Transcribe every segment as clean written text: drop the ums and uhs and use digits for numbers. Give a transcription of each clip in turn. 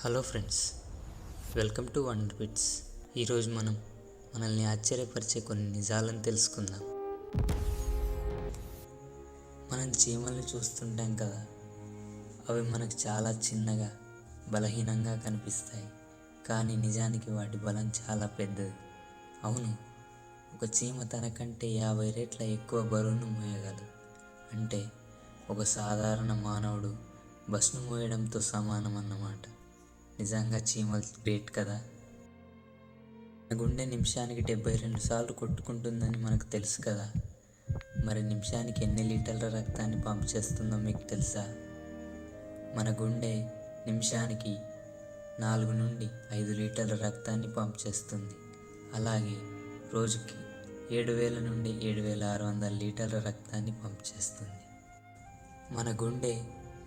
Hello friends, welcome to wonder bits. ఈరోజు మనం మనల్ని ఆశ్చర్యపరిచే కొన్ని నిజాలను తెలుసుకుందాం. మనం చీమల్ని చూస్తుంటాం కదా, అవి మనకు చాలా చిన్నగా, బలహీనంగా కనిపిస్తాయి. కానీ నిజానికి వాటి బలం చాలా పెద్దది. అవును, ఒక చీమ తనకంటే 50 రెట్ల ఎక్కువ బరువును మోయగలదు. అంటే ఒక సాధారణ మానవుడు బస్ను మోయడంతో సమానం అన్నమాట. నిజంగా చీమలు గ్రేట్ కదా. మన గుండె నిమిషానికి 72 సార్లు కొట్టుకుంటుందని మనకు తెలుసు కదా. మరి నిమిషానికి ఎన్ని లీటర్ల రక్తాన్ని పంప్ చేస్తుందో మీకు తెలుసా? మన గుండె నిమిషానికి 4 నుండి 5 లీటర్ల రక్తాన్ని పంప్ చేస్తుంది. అలాగే రోజుకి 7000 నుండి 7600 లీటర్ల రక్తాన్ని పంప్ చేస్తుంది. మన గుండె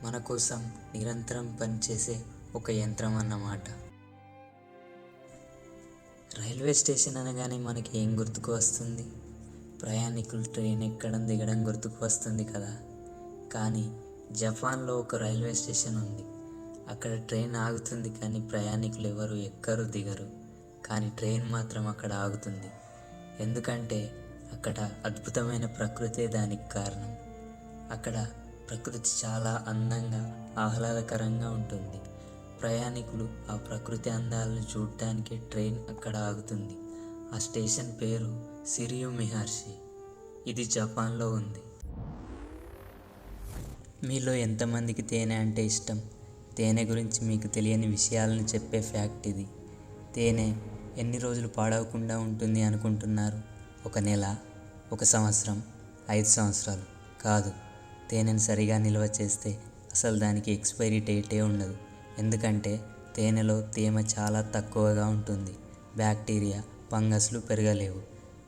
మన కోసం నిరంతరం పనిచేసే ఒక యంత్రం అన్నమాట. రైల్వే స్టేషన్ అనగానే మనకి ఏం గుర్తుకు వస్తుంది? ప్రయాణికులు ట్రైన్ ఎక్కడం దిగడం గుర్తుకు వస్తుంది కదా. కానీ జపాన్లో ఒక రైల్వే స్టేషన్ ఉంది. అక్కడ ట్రైన్ ఆగుతుంది, కానీ ప్రయాణికులు ఎవరు ఎక్కరు దిగరు. కానీ ట్రైన్ మాత్రం అక్కడ ఆగుతుంది. ఎందుకంటే అక్కడ అద్భుతమైన ప్రకృతే దానికి కారణం. అక్కడ ప్రకృతి చాలా అందంగా, ఆహ్లాదకరంగా ఉంటుంది. ప్రయాణికులు ఆ ప్రకృతి అందాలను చూడటానికి ట్రైన్ అక్కడ ఆగుతుంది. ఆ స్టేషన్ పేరు సిరియు మిహార్షి. ఇది జపాన్లో ఉంది. మీలో ఎంతమందికి తేనె అంటే ఇష్టం? తేనె గురించి మీకు తెలియని విషయాలను చెప్పే ఫ్యాక్ట్ ఇది. తేనె ఎన్ని రోజులు పాడవకుండా ఉంటుంది అనుకుంటున్నారు? 1 నెల, 1 సంవత్సరం, 5 సంవత్సరాలు? కాదు. తేనెను సరిగా నిల్వ చేస్తే అసలు దానికి ఎక్స్పైరీ డేటే ఉండదు. ఎందుకంటే తేనెలో తేమ చాలా తక్కువగా ఉంటుంది. బ్యాక్టీరియా, ఫంగస్లు పెరగలేవు.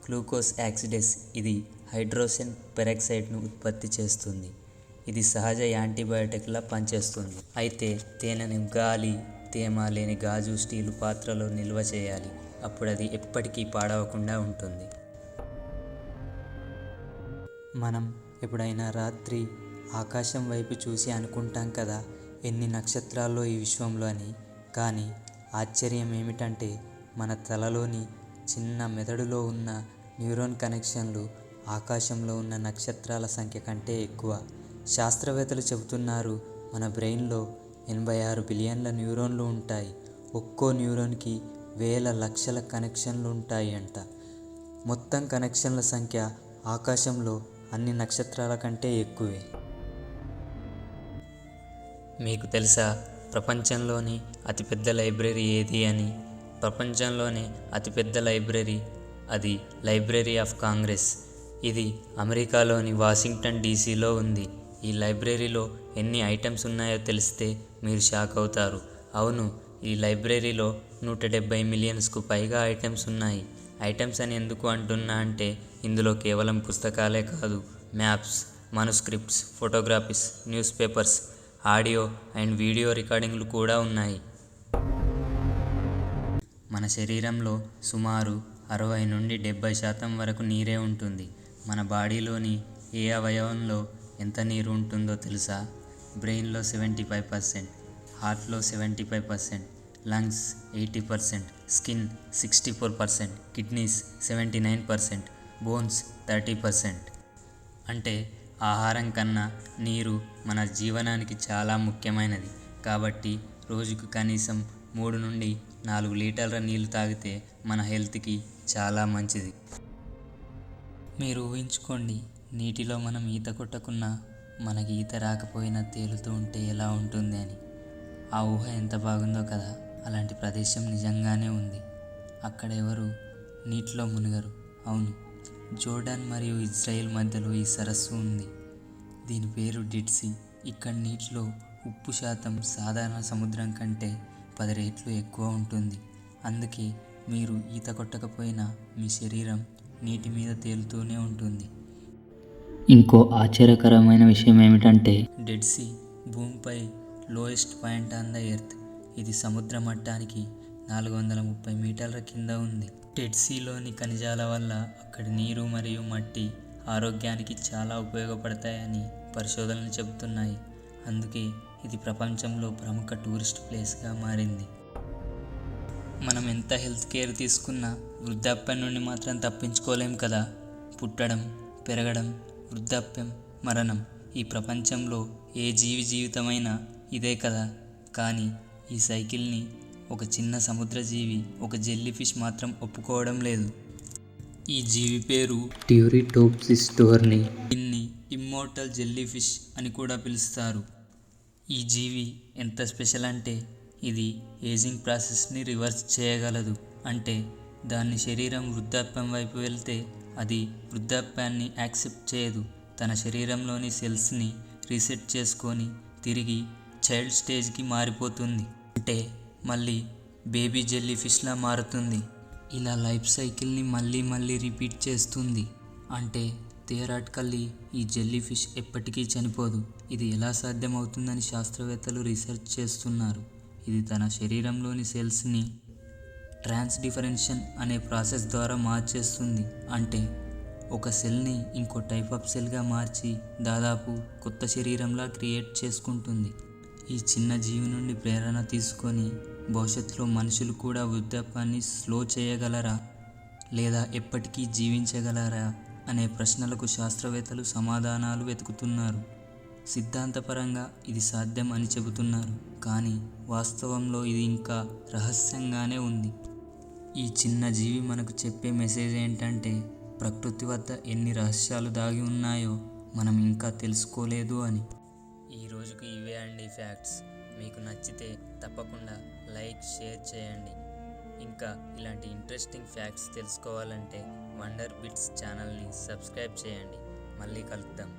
గ్లూకోజ్ ఆక్సిడేస్ ఇది హైడ్రోజన్ పెరాక్సైడ్ను ఉత్పత్తి చేస్తుంది. ఇది సహజ యాంటీబయాటిక్లా పనిచేస్తుంది. అయితే తేనెను గాలి, తేమ లేని గాజు, స్టీలు పాత్రలో నిల్వ చేయాలి. అప్పుడు అది ఎప్పటికీ పాడవకుండా ఉంటుంది. మనం ఎప్పుడైనా రాత్రి ఆకాశం వైపు చూసి అనుకుంటాం కదా, ఎన్ని నక్షత్రాల్లో ఈ విశ్వంలో అని. కానీ ఆశ్చర్యం ఏమిటంటే మన తలలోని చిన్న మెదడులో ఉన్న న్యూరాన్ కనెక్షన్లు ఆకాశంలో ఉన్న నక్షత్రాల సంఖ్య కంటే ఎక్కువ. శాస్త్రవేత్తలు చెబుతున్నారు, మన బ్రెయిన్లో 86 బిలియన్ల న్యూరాన్లు ఉంటాయి. ఒక్కో న్యూరాన్కి వేల లక్షల కనెక్షన్లు ఉంటాయి అంట. మొత్తం కనెక్షన్ల సంఖ్య ఆకాశంలో అన్ని నక్షత్రాల కంటే ఎక్కువే. మీకు తెలుసా ప్రపంచంలోని అతిపెద్ద లైబ్రరీ ఏది అని? ప్రపంచంలోనే అతిపెద్ద లైబ్రరీ అది లైబ్రరీ ఆఫ్ కాంగ్రెస్. ఇది అమెరికాలోని వాషింగ్టన్ డీసీలో ఉంది. ఈ లైబ్రరీలో ఎన్ని ఐటమ్స్ ఉన్నాయో తెలిస్తే మీరు షాక్ అవుతారు. అవును, ఈ లైబ్రరీలో 170 మిలియన్స్కు పైగా ఐటమ్స్ ఉన్నాయి. ఐటమ్స్ అని ఎందుకు అంటున్నా అంటే ఇందులో కేవలం పుస్తకాలే కాదు, maps, manuscripts, photographies, newspapers, audio and video రికార్డింగ్లు కూడా ఉన్నాయి. మన శరీరంలో సుమారు 60 నుండి 70% వరకు నీరే ఉంటుంది. మన బాడీలోని ఏ అవయవంలో ఎంత నీరు ఉంటుందో తెలుసా? బ్రెయిన్లో 75%, హార్ట్లో 75%, లంగ్స్ 80%, స్కిన్ 64%, కిడ్నీస్ 79%, బోన్స్ 30%. అంటే ఆహారం కన్నా నీరు మన జీవనానికి చాలా ముఖ్యమైనది. కాబట్టి రోజుకు కనీసం 3 నుండి 4 లీటర్ల నీళ్లు తాగితే మన హెల్త్కి చాలా మంచిది. మీరు ఊహించుకోండి, నీటిలో మనం ఈత కొట్టకున్నా, మనకి ఈత రాకపోయినా తేలుతూ ఉంటే ఎలా ఉంటుంది అని. ఆ ఊహ ఎంత బాగుందో కదా. అలాంటి ప్రదేశం నిజంగానే ఉంది. అక్కడ ఎవరు నీటిలో మునగరు. అవును, జోర్డాన్ మరియు ఇజ్రాయెల్ మధ్యలో ఈ సరస్సు ఉంది. దీని పేరు డెడ్ సీ. ఇక్కడ నీటిలో ఉప్పు శాతం సాధారణ సముద్రం కంటే 10 రెట్లు ఎక్కువ ఉంటుంది. అందుకే మీరు ఈత కొట్టకపోయినా మీ శరీరం నీటి మీద తేలుతూనే ఉంటుంది. ఇంకో ఆశ్చర్యకరమైన విషయం ఏమిటంటే డెడ్ సీ భూమిపై lowest point on the earth. ఇది సముద్ర మట్టానికి 430 మీటర్ల కింద ఉంది. డెడ్ సీలోని ఖనిజాల వల్ల అక్కడి నీరు మరియు మట్టి ఆరోగ్యానికి చాలా ఉపయోగపడతాయని పరిశోధనలు చెబుతున్నాయి. అందుకే ఇది ప్రపంచంలో ప్రముఖ టూరిస్ట్ ప్లేస్గా మారింది. మనం ఎంత హెల్త్ కేర్ తీసుకున్నా వృద్ధాప్యం నుండి మాత్రం తప్పించుకోలేం కదా. పుట్టడం, పెరగడం, వృద్ధాప్యం, మరణం, ఈ ప్రపంచంలో ఏ జీవి జీవితమైనా ఇదే కదా. కానీ ఈ సైకిల్ని ఒక చిన్న సముద్రజీవి, ఒక జెల్లీ ఫిష్ మాత్రం ఒప్పుకోవడం లేదు. ఈ జీవి పేరు ట్యూరిటోప్సిస్ టోర్ని. దీన్ని ఇమ్మోర్టల్ జెల్లీ ఫిష్ అని కూడా పిలుస్తారు. ఈ జీవి ఎంత స్పెషల్ అంటే ఇది ఏజింగ్ ప్రాసెస్ని రివర్స్ చేయగలదు. అంటే దాని శరీరం వృద్ధాప్యం వైపు వెళ్తే అది వృద్ధాప్యాన్ని యాక్సెప్ట్ చేయదు. తన శరీరంలోని సెల్స్ని రీసెట్ చేసుకొని తిరిగి చైల్డ్ స్టేజ్కి మారిపోతుంది. అంటే మళ్ళీ బేబీ జెల్లీ ఫిష్లా మారుతుంది. ఇలా లైఫ్ సైకిల్ని మళ్ళీ రిపీట్ చేస్తుంది. అంటే థియరాటికల్లీ ఈ జెల్లీ ఫిష్ ఎప్పటికీ చనిపోదు. ఇది ఎలా సాధ్యమవుతుందని శాస్త్రవేత్తలు రీసెర్చ్ చేస్తున్నారు. ఇది తన శరీరంలోని సెల్స్ని ట్రాన్స్డిఫరెన్షన్ అనే ప్రాసెస్ ద్వారా మార్చేస్తుంది. అంటే ఒక సెల్ని ఇంకో టైప్ ఆఫ్ సెల్గా మార్చి దాదాపు కొత్త శరీరంలా క్రియేట్ చేసుకుంటుంది. ఈ చిన్న జీవి నుండి ప్రేరణ తీసుకొని భవిష్యత్తులో మనుషులు కూడా వృద్ధాప్యాన్ని స్లో చేయగలరా లేదా ఎప్పటికీ జీవించగలరా అనే ప్రశ్నలకు శాస్త్రవేత్తలు సమాధానాలు వెతుకుతున్నారు. సిద్ధాంతపరంగా ఇది సాధ్యం అని చెబుతున్నారు, కానీ వాస్తవంలో ఇది ఇంకా రహస్యంగానే ఉంది. ఈ చిన్న జీవి మనకు చెప్పే మెసేజ్ ఏంటంటే ప్రకృతి వద్ద ఎన్ని రహస్యాలు దాగి ఉన్నాయో మనం ఇంకా తెలుసుకోలేదు అని. ఈ రోజుకి ఇవే అండి ఫ్యాక్ట్స్. మీకు నచ్చితే తప్పకుండా లైక్, షేర్ చేయండి. ఇంకా ఇలాంటి ఇంట్రెస్టింగ్ ఫ్యాక్ట్స్ తెలుసుకోవాలంటే వండర్ బిట్స్ ఛానల్ని సబ్స్క్రైబ్ చేయండి. మళ్ళీ కలుద్దాం.